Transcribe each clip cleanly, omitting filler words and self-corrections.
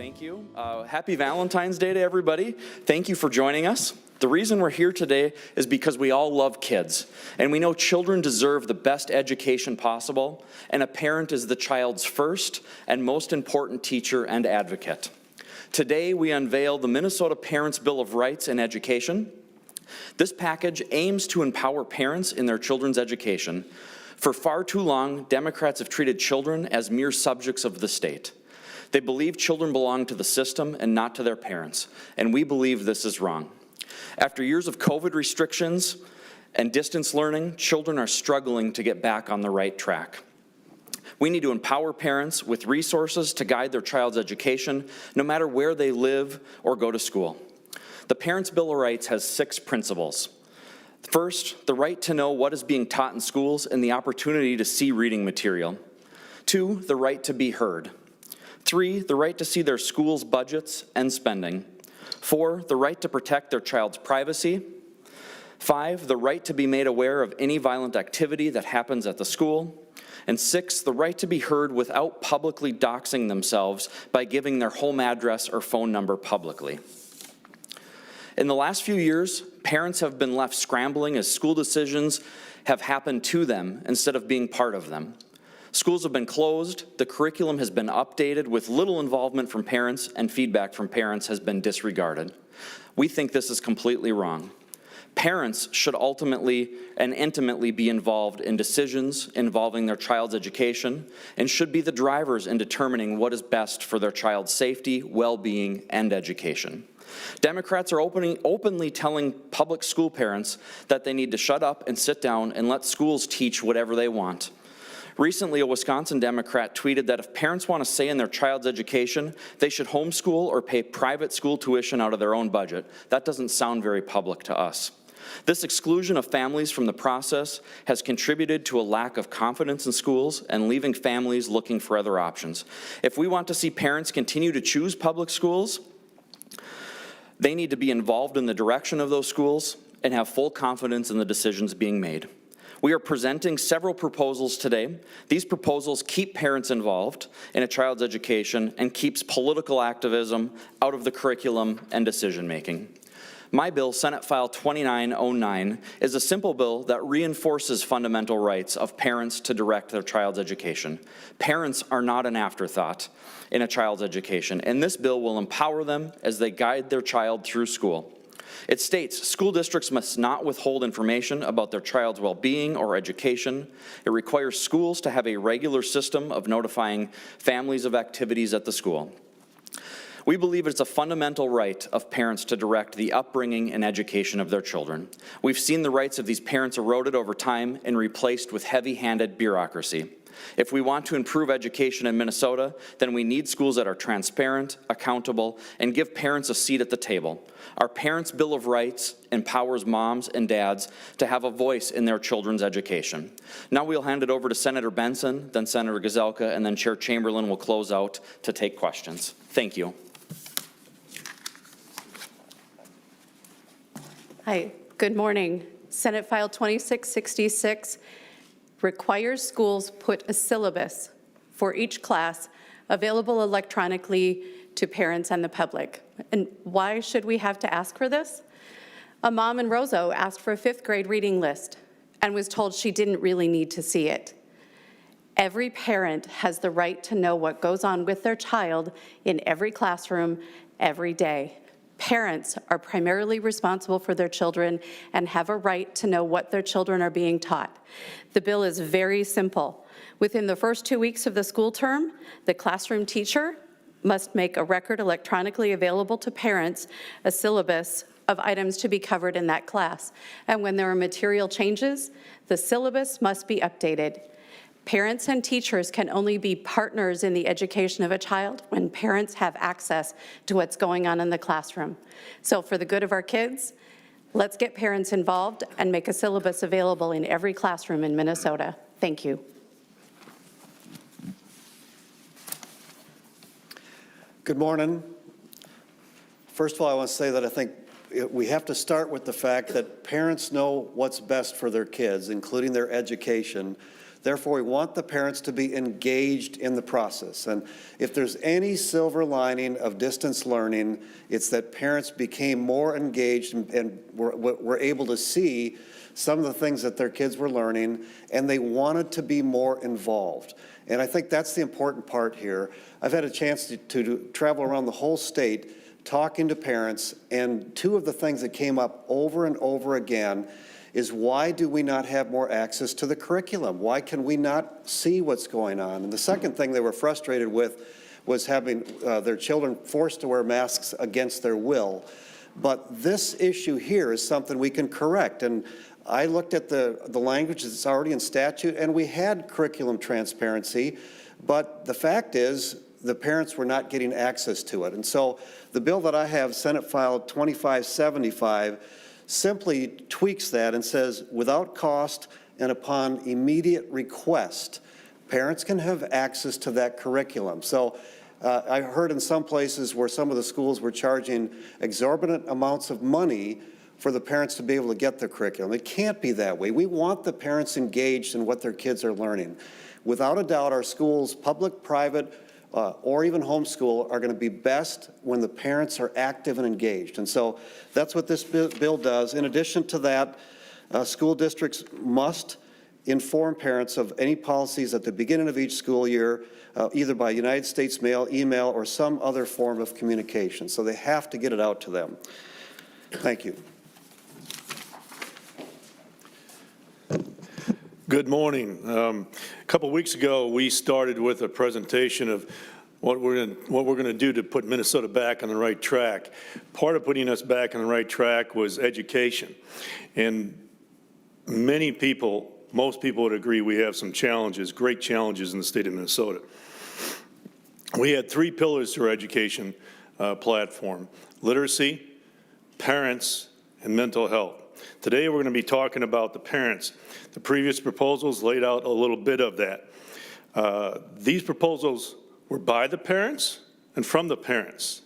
Thank you. Happy Valentine's Day to everybody. Thank you for joining us. The reason we're here today is because we all love kids, and we know children deserve the best education possible, and a parent is the child's first and most important teacher and advocate. Today, we unveil the Minnesota Parents' Bill of Rights in Education. This package aims to empower parents in their children's education. For far too long, Democrats have treated children as mere subjects of the state. They believe children belong to the system and not to their parents, and we believe this is wrong. After years of COVID restrictions and distance learning, children are struggling to get back on the right track. We need to empower parents with resources to guide their child's education, no matter where they live or go to school. The Parents' Bill of Rights has 6 principles. First, the right to know what is being taught in schools and the opportunity to see reading material. 2, the right to be heard. 3, the right to see their school's budgets and spending. 4, the right to protect their child's privacy. 5, the right to be made aware of any violent activity that happens at the school. And 6, the right to be heard without publicly doxing themselves by giving their home address or phone number publicly. In the last few years, parents have been left scrambling as school decisions have happened to them instead of being part of them. Schools have been closed, the curriculum has been updated with little involvement from parents, and feedback from parents has been disregarded. We think this is completely wrong. Parents should ultimately and intimately be involved in decisions involving their child's education and should be the drivers in determining what is best for their child's safety, well-being, and education. Democrats are openly telling public school parents that they need to shut up and sit down and let schools teach whatever they want. Recently, a Wisconsin Democrat tweeted that if parents want a say in their child's education, they should homeschool or pay private school tuition out of their own budget. That doesn't sound very public to us. This exclusion of families from the process has contributed to a lack of confidence in schools and leaving families looking for other options. If we want to see parents continue to choose public schools, they need to be involved in the direction of those schools and have full confidence in the decisions being made. We are presenting several proposals today. These proposals keep parents involved in a child's education and keeps political activism out of the curriculum and decision-making. My bill, Senate File 2909, is a simple bill that reinforces fundamental rights of parents to direct their child's education. Parents are not an afterthought in a child's education, and this bill will empower them as they guide their child through school. It states school districts must not withhold information about their child's well-being or education. It requires schools to have a regular system of notifying families of activities at the school. We believe it's a fundamental right of parents to direct the upbringing and education of their children. We've seen the rights of these parents eroded over time and replaced with heavy-handed bureaucracy. If we want to improve education in Minnesota, then we need schools that are transparent, accountable, and give parents a seat at the table. Our Parents' Bill of Rights empowers moms and dads to have a voice in their children's education. Now we'll hand it over to Senator Benson, then Senator Gazelka, and then Chair Chamberlain will close out to take questions. Thank you. Hi, good morning. Senate File 2666 requires schools put a syllabus for each class available electronically to parents and the public. And why should we have to ask for this? A mom in Roseau asked for a 5th grade reading list and was told she didn't really need to see it. Every parent has the right to know what goes on with their child in every classroom every day. Parents are primarily responsible for their children and have a right to know what their children are being taught. The bill is very simple. Within the first 2 weeks of the school term, the classroom teacher must make a record electronically available to parents, a syllabus of items to be covered in that class. And when there are material changes, the syllabus must be updated. Parents and teachers can only be partners in the education of a child when parents have access to what's going on in the classroom. So for the good of our kids, let's get parents involved and make a syllabus available in every classroom in Minnesota. Thank you. Good morning. First of all, I want to say that I think we have to start with the fact that parents know what's best for their kids, including their education. Therefore, we want the parents to be engaged in the process. And if there's any silver lining of distance learning, it's that parents became more engaged and were able to see some of the things that their kids were learning, and they wanted to be more involved. And I think that's the important part here. I've had a chance to travel around the whole state talking to parents, and two of the things that came up over and over again is, why do we not have more access to the curriculum? Why can we not see what's going on? And the second thing they were frustrated with was having their children forced to wear masks against their will. But this issue here is something we can correct. And I looked at the language that's already in statute, and we had curriculum transparency, but the fact is the parents were not getting access to it. And so the bill that I have, Senate File 2575, simply tweaks that and says, without cost and upon immediate request, parents can have access to that curriculum. So I heard in some places where some of the schools were charging exorbitant amounts of money for the parents to be able to get the curriculum. It can't be that way. We want the parents engaged in what their kids are learning. Without a doubt, our schools, public, private, or even homeschool, are going to be best when the parents are active and engaged. And so that's what this bill does. In addition to that, school districts must inform parents of any policies at the beginning of each school year, either by United States mail, email, or some other form of communication. So they have to get it out to them. Thank you. Good morning. A couple weeks ago, we started with a presentation of what we're going to do to put Minnesota back on the right track. Part of putting us back on the right track was education. And many people, most people would agree we have some challenges, great challenges in the state of Minnesota. We had three pillars to our education platform: literacy, parents, and mental health. Today, we're going to be talking about the parents. The previous proposals laid out a little bit of that. These proposals were by the parents and from the parents.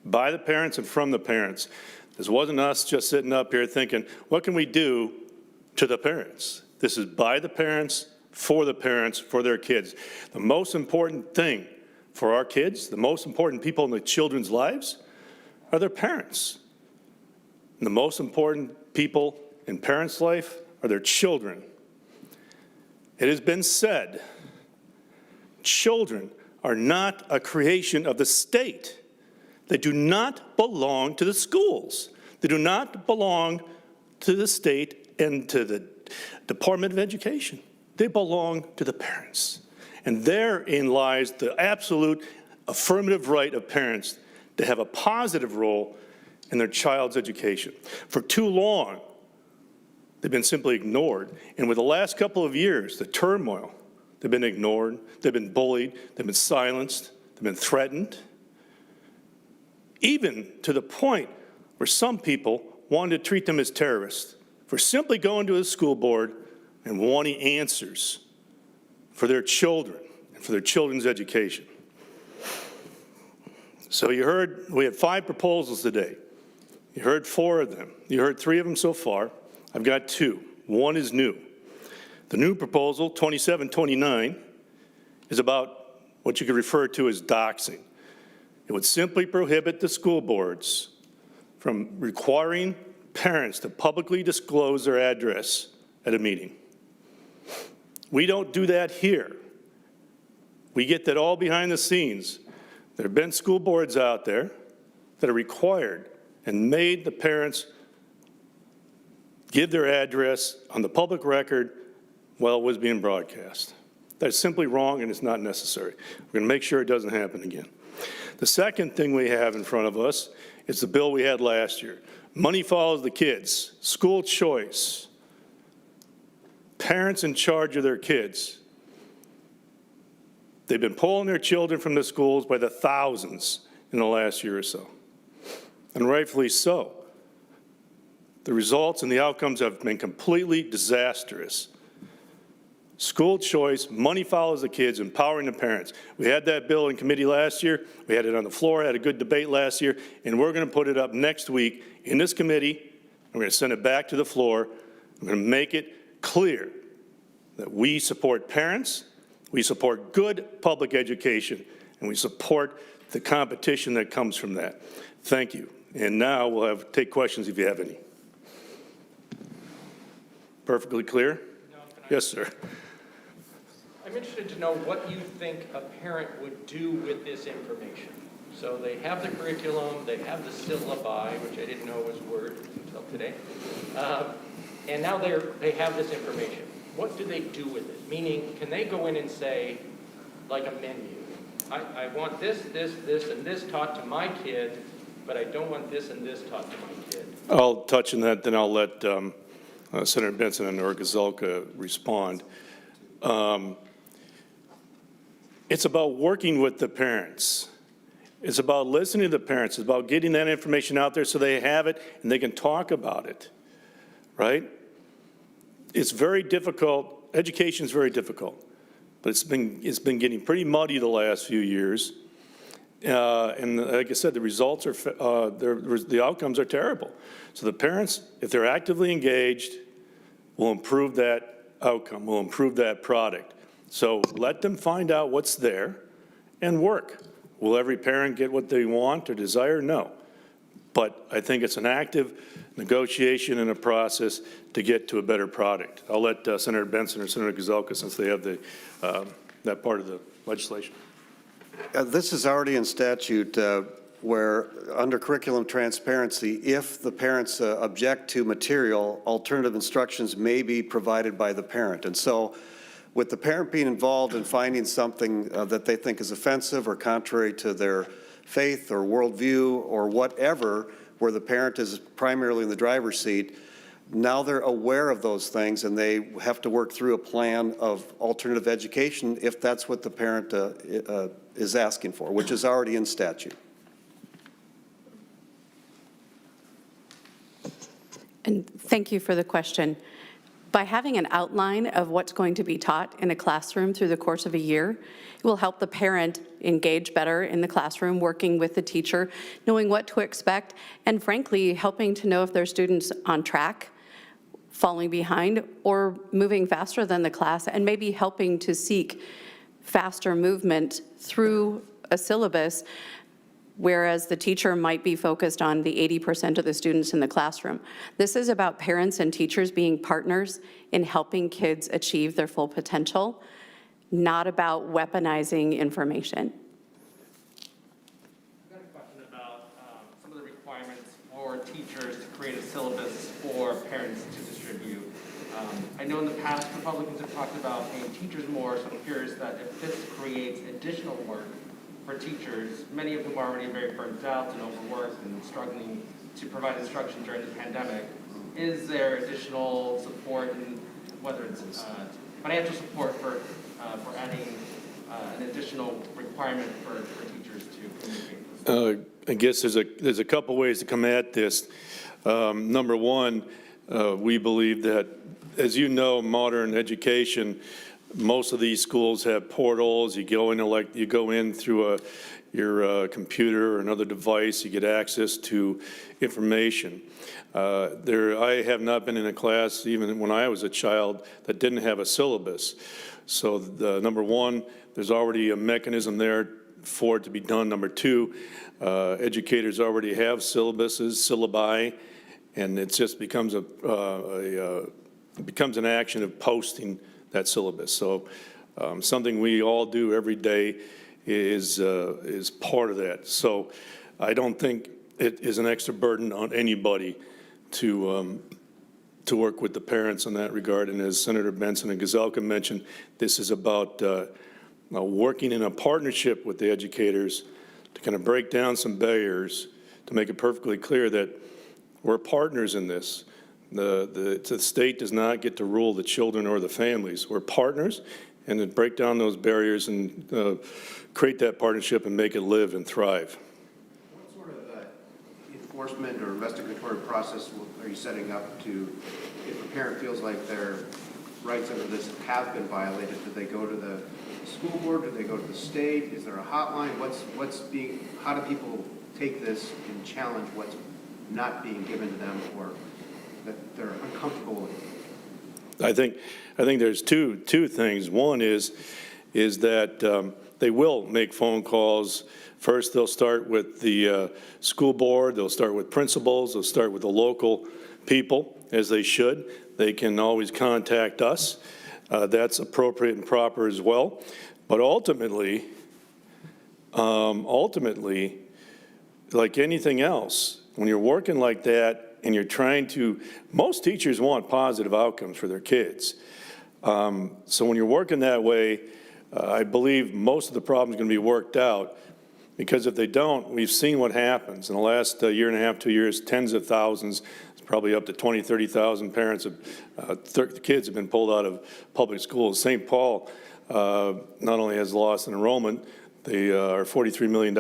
By the parents and from the parents. This wasn't us just sitting up here thinking, what can we do to the parents? This is by the parents, for their kids. The most important thing for our kids, the most important people in the children's lives, are their parents. And the most important people in parents' life are their children. It has been said, children are not a creation of the state. They do not belong to the schools. They do not belong to the state and to the Department of Education. They belong to the parents. And therein lies the absolute affirmative right of parents to have a positive role in their child's education. For too long, they've been simply ignored. And with the last couple of years, the turmoil, they've been ignored, they've been bullied, they've been silenced, they've been threatened, even to the point where some people wanted to treat them as terrorists for simply going to a school board and wanting answers for their children and for their children's education. So you heard, we had 5 proposals today. You heard 4 of them. You heard 3 of them so far. I've got 2. One is new. The new proposal, 2729, is about what you could refer to as doxing. It would simply prohibit the school boards from requiring parents to publicly disclose their address at a meeting. We don't do that here. We get that all behind the scenes. There have been school boards out there that are required and made the parents give their address on the public record while it was being broadcast. That's simply wrong, and it's not necessary. We're going to make sure it doesn't happen again. The second thing we have in front of us is the bill we had last year. Money follows the kids. School choice. Parents in charge of their kids. They've been pulling their children from the schools by the thousands in the last year or so. And rightfully so. The results and the outcomes have been completely disastrous. School choice, money follows the kids, empowering the parents. We had that bill in committee last year. We had it on the floor, had a good debate last year, and we're going to put it up next week in this committee. We're going to send it back to the floor. We're going to make it clear that we support parents, we support good public education, and we support the competition that comes from that. Thank you. And now we'll take questions if you have any. Perfectly clear? Yes, sir. I'm interested to know what you think a parent would do with this information. So they have the curriculum, they have the syllabi, which I didn't know was a word until today, and now they have this information. What do they do with it? Meaning, can they go in and say, like a menu, I want this, this, this, and this taught to my kid, but I don't want this and this taught to my kid? I'll touch on that, then I'll let Senator Benson and or Gazelka respond. It's about working with the parents. It's about listening to the parents. It's about getting that information out there so they have it and they can talk about it, right? It's very difficult. Education is very difficult, but it's been getting pretty muddy the last few years. And like I said, the results are, the outcomes are terrible. So the parents, if they're actively engaged, will improve that outcome, will improve that product. So let them find out what's there and work. Will every parent get what they want or desire? No. But I think it's an active negotiation and a process to get to a better product. I'll let Senator Benson or Senator Gazelka, since they have that part of the legislation. This is already in statute where under curriculum transparency, if the parents object to material, alternative instructions may be provided by the parent. And so with the parent being involved in finding something that they think is offensive or contrary to their faith or worldview or whatever, where the parent is primarily in the driver's seat, now they're aware of those things and they have to work through a plan of alternative education if that's what the parent is asking for, which is already in statute. And thank you for the question. By having an outline of what's going to be taught in a classroom through the course of a year, it will help the parent engage better in the classroom, working with the teacher, knowing what to expect, and frankly, helping to know if their students on track, falling behind, or moving faster than the class, and maybe helping to seek faster movement through a syllabus, whereas the teacher might be focused on the 80% of the students in the classroom. This is about parents and teachers being partners in helping kids achieve their full potential, not about weaponizing information. I've got a question about some of the requirements for teachers to create a syllabus for parents to distribute. I know in the past Republicans have talked about paying teachers more, so I'm curious that if this creates additional work for teachers, many of whom are already very burnt out and overworked and struggling to provide instruction during the pandemic, is there additional support, in, whether it's financial support for adding an additional requirement for teachers to communicate this? I guess there's a couple ways to come at this. Number one, we believe that, as you know, modern education, most of these schools have portals. You go in through your computer or another device. You get access to information. I have not been in a class, even when I was a child, that didn't have a syllabus. So number one, there's already a mechanism there for it to be done. Number two, educators already have syllabuses, syllabi, and it just becomes an action of posting that syllabus. So something we all do every day is part of that. So I don't think it is an extra burden on anybody to work with the parents in that regard. And as Senator Benson and Gazelka mentioned, this is about working in a partnership with the educators to kind of break down some barriers, to make it perfectly clear that we're partners in this. The state does not get to rule the children or the families. We're partners, and to break down those barriers and create that partnership and make it live and thrive. What sort of enforcement or investigatory process are you setting up to, if a parent feels like their rights under this have been violated, do they go to the school board, do they go to the state, is there a hotline, how do people take this and challenge what's not being given to them or that they're uncomfortable with? I think there's two things. One is that they will make phone calls. First, they'll start with the school board, they'll start with principals, they'll start with the local people, as they should. They can always contact us. That's appropriate and proper as well. But ultimately, like anything else, when you're working like that and you're trying to, most teachers want positive outcomes for their kids. So when you're working that way, I believe most of the problems are going to be worked out, because if they don't, we've seen what happens. In the last year and a half, 2 years, tens of thousands, it's probably up to 20, 30,000 parents, kids have been pulled out of public schools. St. Paul not only has lost an enrollment, they are $43 million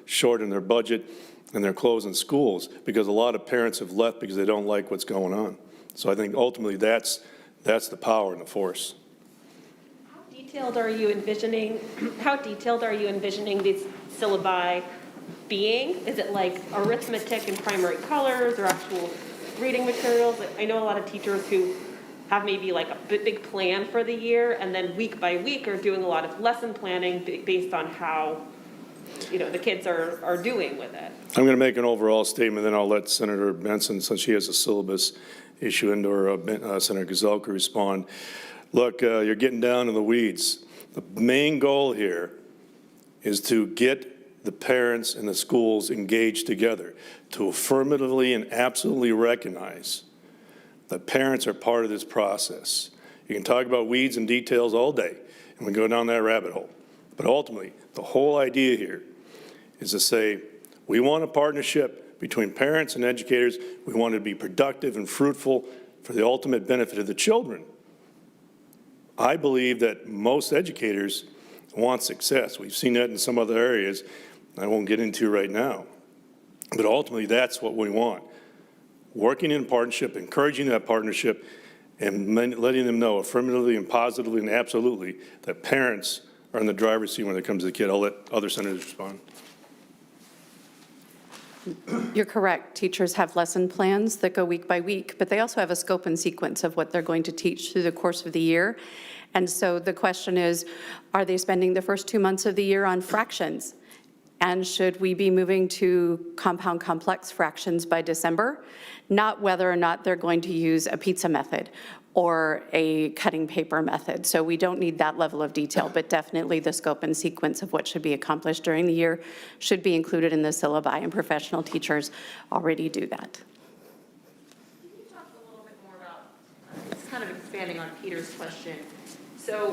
short in their budget, and they're closing schools because a lot of parents have left because they don't like what's going on. So I think ultimately that's the power and the force. How detailed are you envisioning these syllabi being? Is it like arithmetic and primary colors or actual reading materials? I know a lot of teachers who have maybe like a big plan for the year, and then week by week are doing a lot of lesson planning based on how, the kids are doing with it. I'm going to make an overall statement, then I'll let Senator Benson, since she has a syllabus issue, and/or Senator Gazelka respond. Look, you're getting down in the weeds. The main goal here is to get the parents and the schools engaged together, to affirmatively and absolutely recognize that parents are part of this process. You can talk about weeds and details all day, and we go down that rabbit hole. But ultimately, the whole idea here is to say, we want a partnership between parents and educators. We want it to be productive and fruitful for the ultimate benefit of the children. I believe that most educators want success. We've seen that in some other areas I won't get into right now. But ultimately, that's what we want. Working in partnership, encouraging that partnership, and letting them know affirmatively and positively and absolutely that parents are in the driver's seat when it comes to the kid. I'll let other senators respond. You're correct. Teachers have lesson plans that go week by week, but they also have a scope and sequence of what they're going to teach through the course of the year. And so the question is, are they spending the first 2 months of the year on fractions? And should we be moving to compound complex fractions by December? Not whether or not they're going to use a pizza method or a cutting paper method. So we don't need that level of detail, but definitely the scope and sequence of what should be accomplished during the year should be included in the syllabi, and professional teachers already do that. Can you talk a little bit more about, it's kind of expanding on Peter's question. So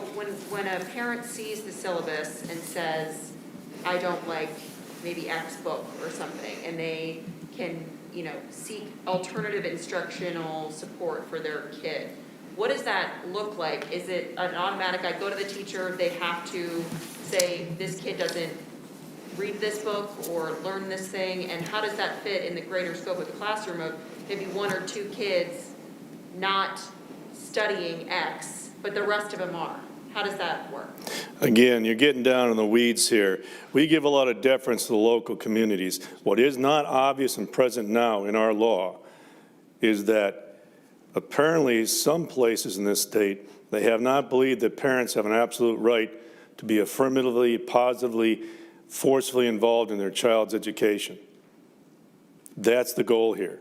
when a parent sees the syllabus and says, I don't like maybe X book or something, and they can, seek alternative instructional support for their kid, what does that look like? Is it an automatic, I go to the teacher, they have to say, this kid doesn't read this book or learn this thing, and how does that fit in the greater scope of the classroom of maybe 1 or 2 kids not studying X, but the rest of them are? How does that work? Again, you're getting down in the weeds here. We give a lot of deference to the local communities. What is not obvious and present now in our law is that apparently some places in this state, they have not believed that parents have an absolute right to be affirmatively, positively, forcefully involved in their child's education. That's the goal here.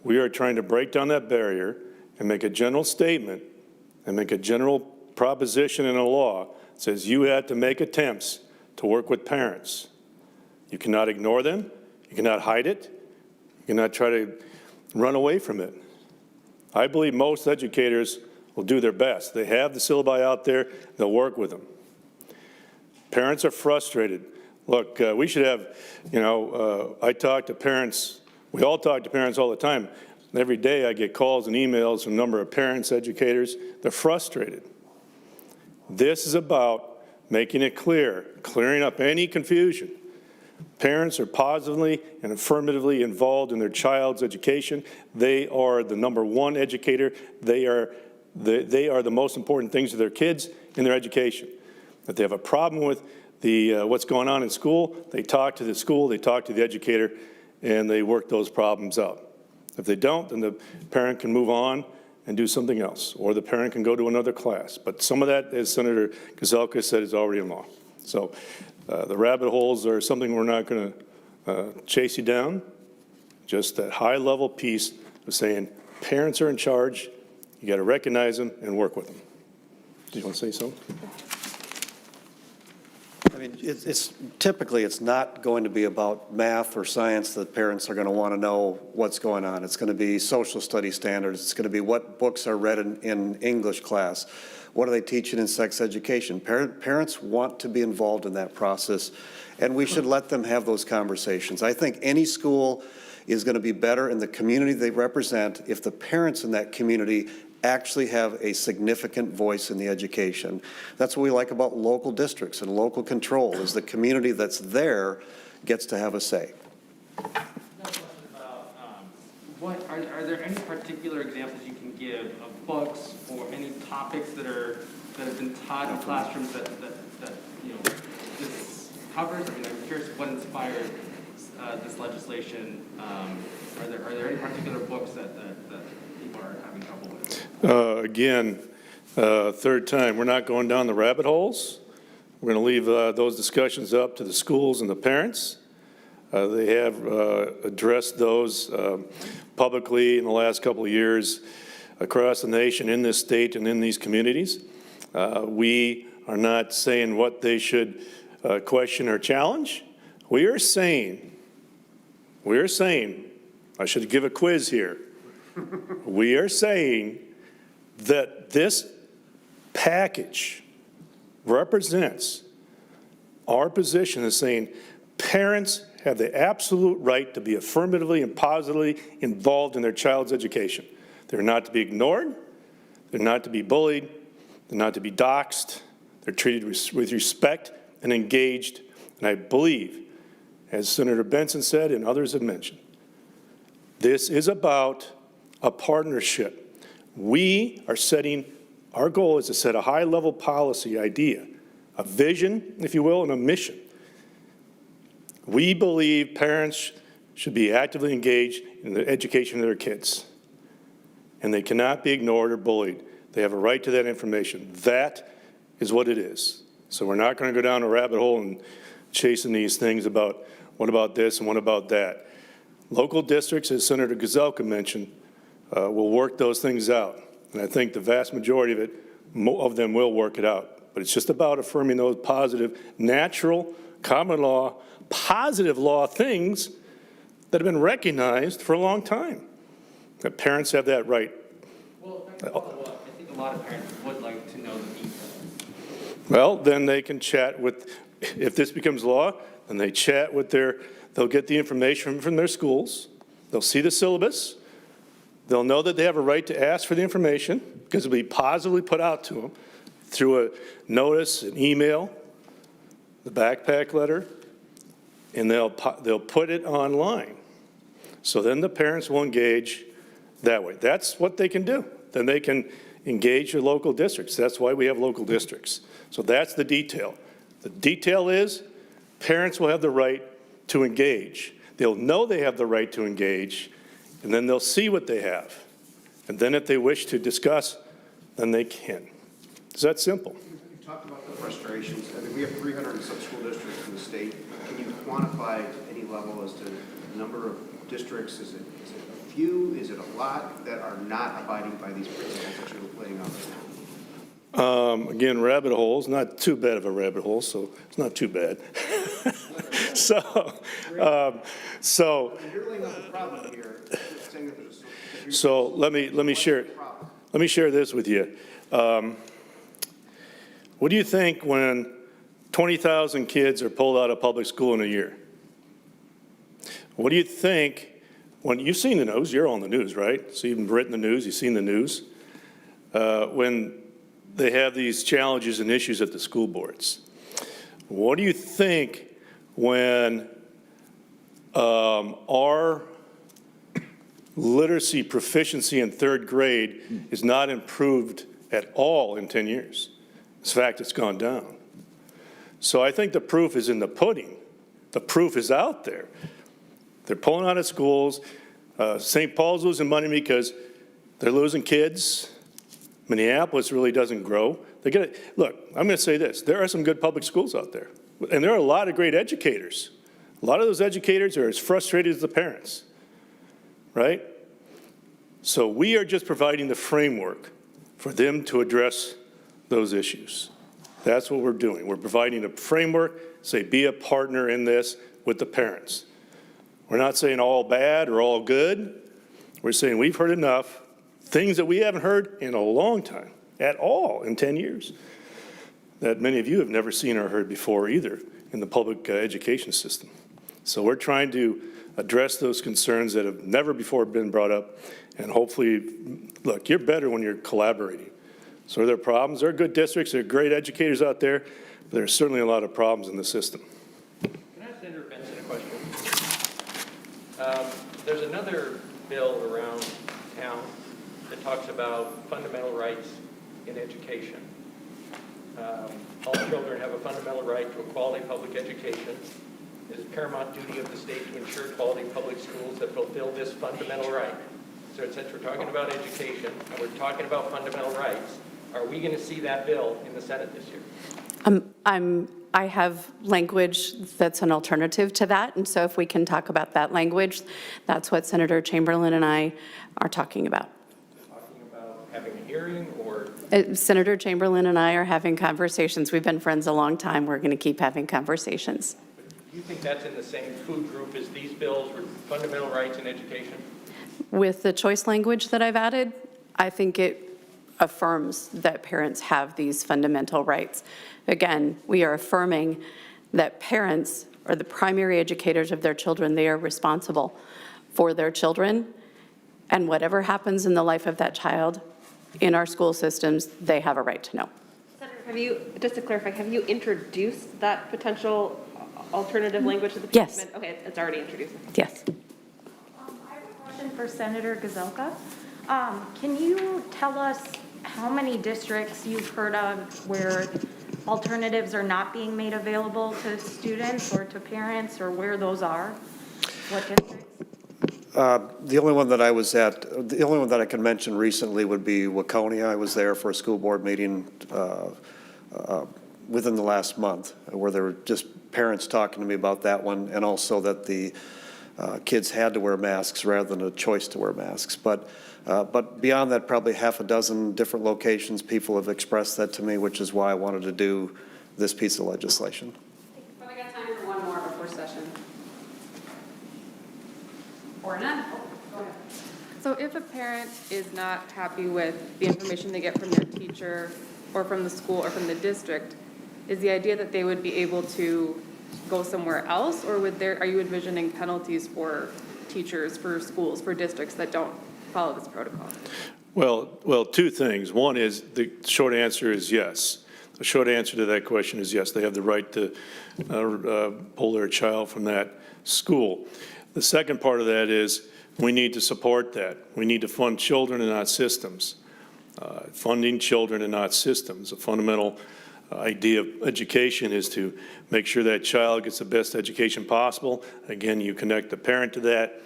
We are trying to break down that barrier and make a general statement and make a general proposition in a law that says you have to make attempts to work with parents. You cannot ignore them. You cannot hide it. You cannot try to run away from it. I believe most educators will do their best. They have the syllabi out there. They'll work with them. Parents are frustrated. Look, we should have, I talk to parents. We all talk to parents all the time. Every day I get calls and emails from a number of parents, educators. They're frustrated. This is about making it clear, clearing up any confusion. Parents are positively and affirmatively involved in their child's education. They are the #1 educator. They are the most important things to their kids in their education. If they have a problem with what's going on in school, they talk to the school, they talk to the educator, and they work those problems out. If they don't, then the parent can move on and do something else, or the parent can go to another class. But some of that, as Senator Gazelka said, is already in law. So the rabbit holes are something we're not going to chase you down, just that high-level piece of saying parents are in charge, you got to recognize them and work with them. Do you want to say something? I mean, it's typically, it's not going to be about math or science that parents are going to want to know what's going on. It's going to be social study standards. It's going to be what books are read in English class. What are they teaching in sex education? Parents want to be involved in that process, and we should let them have those conversations. I think any school is going to be better in the community they represent if the parents in that community actually have a significant voice in the education. That's what we like about local districts and local control, is the community that's there gets to have a say. Another question about, are there any particular examples you can give of books or any topics that have been taught in classrooms that you know this covers? I mean, I'm curious what inspired this legislation. Are there any particular books that people are having trouble with? Again, third time, we're not going down the rabbit holes. We're going to leave those discussions up to the schools and the parents. They have addressed those publicly in the last couple of years across the nation, in this state and in these communities. We are not saying what they should question or challenge. We are saying, I should give a quiz here. We are saying that this package represents our position as saying parents have the absolute right to be affirmatively and positively involved in their child's education. They're not to be ignored. They're not to be bullied. They're not to be doxxed. They're treated with respect and engaged. And I believe, as Senator Benson said and others have mentioned, this is about a partnership. We are setting, our goal is to set a high-level policy idea, a vision, if you will, and a mission. We believe parents should be actively engaged in the education of their kids, and they cannot be ignored or bullied. They have a right to that information. That is what it is. So we're not going to go down a rabbit hole and chasing these things about what about this and what about that. Local districts, as Senator Gazelka mentioned, will work those things out. And I think the vast majority of them will work it out. But it's just about affirming those positive, natural, common law, positive law things that have been recognized for a long time. That parents have that right. Well, I think a lot of parents would like to know the details. Well, then they can chat with, if this becomes law, then they chat with they'll get the information from their schools. They'll see the syllabus. They'll know that they have a right to ask for the information because it'll be positively put out to them through a notice, an email, the backpack letter, and they'll put it online. So then the parents will engage that way. That's what they can do. Then they can engage your local districts. That's why we have local districts. So that's the detail. The detail is parents will have the right to engage. They'll know they have the right to engage, and then they'll see what they have. And then if they wish to discuss, then they can. It's that simple. You talked about the frustrations. I mean, we have 300 and some school districts in the state. Can you quantify to any level as to the number of districts? Is it a few? Is it a lot that are not abiding by these principles that you're laying out right now? Again, rabbit holes, not too bad of a rabbit hole, so it's not too bad. So You're laying out the problem here. Saying that there's a, so let me share this with you. What do you think when 20,000 kids are pulled out of public school in a year? What do you think when you've seen the news? You're on the news, right? So you've written the news, you've seen the news. When they have these challenges and issues at the school boards. What do you think when our literacy proficiency in third grade is not improved at all in 10 years? In fact, it's gone down. So I think the proof is in the pudding. The proof is out there. They're pulling out of schools. St. Paul's losing money because They're losing kids. Minneapolis really doesn't grow. Look, I'm going to say this. There are some good public schools out there, and there are a lot of great educators. A lot of those educators are as frustrated as the parents, right? So we are just providing the framework for them to address those issues. That's what we're doing. We're providing a framework, say, be a partner in this with the parents. We're not saying all bad or all good. We're saying we've heard enough, things that we haven't heard in a long time, at all, in 10 years, that many of you have never seen or heard before either in the public education system. So we're trying to address those concerns that have never before been brought up, and hopefully, look, you're better when you're collaborating. So are there problems? There are good districts, there are great educators out there, but there are certainly a lot of problems in the system. Can I ask Senator Benson a question? There's another bill around town that talks about fundamental rights in education. All children have a fundamental right to a quality public education. It is paramount duty of the state to ensure quality public schools that fulfill this fundamental right. So since we're talking about education and we're talking about fundamental rights, are we going to see that bill in the Senate this year? I have language that's an alternative to that, and so if we can talk about that language, that's what Senator Chamberlain and I are talking about. Talking about having a hearing or? Senator Chamberlain and I are having conversations. We've been friends a long time. We're going to keep having conversations. Do you think that's in the same food group as these bills for fundamental rights in education? With the choice language that I've added, I think it affirms that parents have these fundamental rights. Again, we are affirming that parents are the primary educators of their children. They are responsible for their children, and whatever happens in the life of that child in our school systems, they have a right to know. Senator, have you, just to clarify, have you introduced that potential alternative language to the Yes. amendment? Okay, it's already introduced. Yes. I have a question for Senator Gazelka. Can you tell us how many districts you've heard of where alternatives are not being made available to students or to parents, or where those are? What districts? The only one that I was at, the only one that I can mention recently would be Waconia. I was there for a school board meeting within the last month, where there were just parents talking to me about that one, and also that the kids had to wear masks rather than a choice to wear masks. But beyond that, probably half a dozen different locations, people have expressed that to me, which is why I wanted to do this piece of legislation. But we got time for one more before session. Or none. Oh, go ahead. So if a parent is not happy with the information they get from their teacher or from the school or from the district, is the idea that they would be able to go somewhere else, or are you envisioning penalties for teachers, for schools, for districts that don't follow this protocol? Well, two things. One is, the short answer is yes. The short answer to that question is yes. They have the right to pull their child from that school. The second part of that is we need to support that. We need to fund children and not systems. Funding children and not systems. A fundamental idea of education is to make sure that child gets the best education possible. Again, you connect the parent to that,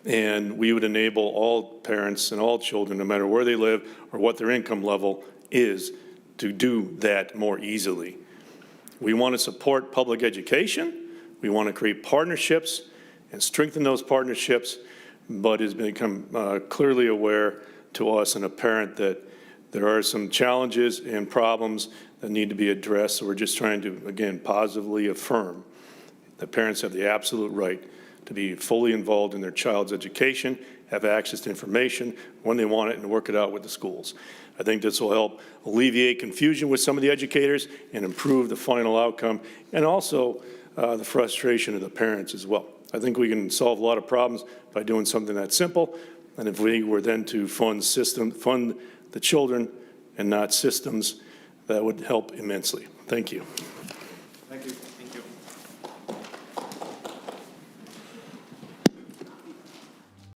and we would enable all parents and all children, no matter where they live or what their income level is, to do that more easily. We want to support public education. We want to create partnerships and strengthen those partnerships, but it's become clearly aware to us and apparent that there are some challenges and problems that need to be addressed. So we're just trying to, again, positively affirm that parents have the absolute right to be fully involved in their child's education, have access to information when they want it, and work it out with the schools. I think this will help alleviate confusion with some of the educators and improve the final outcome, and also the frustration of the parents as well. I think we can solve a lot of problems by doing something that simple, and if we were then to fund the children and not systems, that would help immensely. Thank you.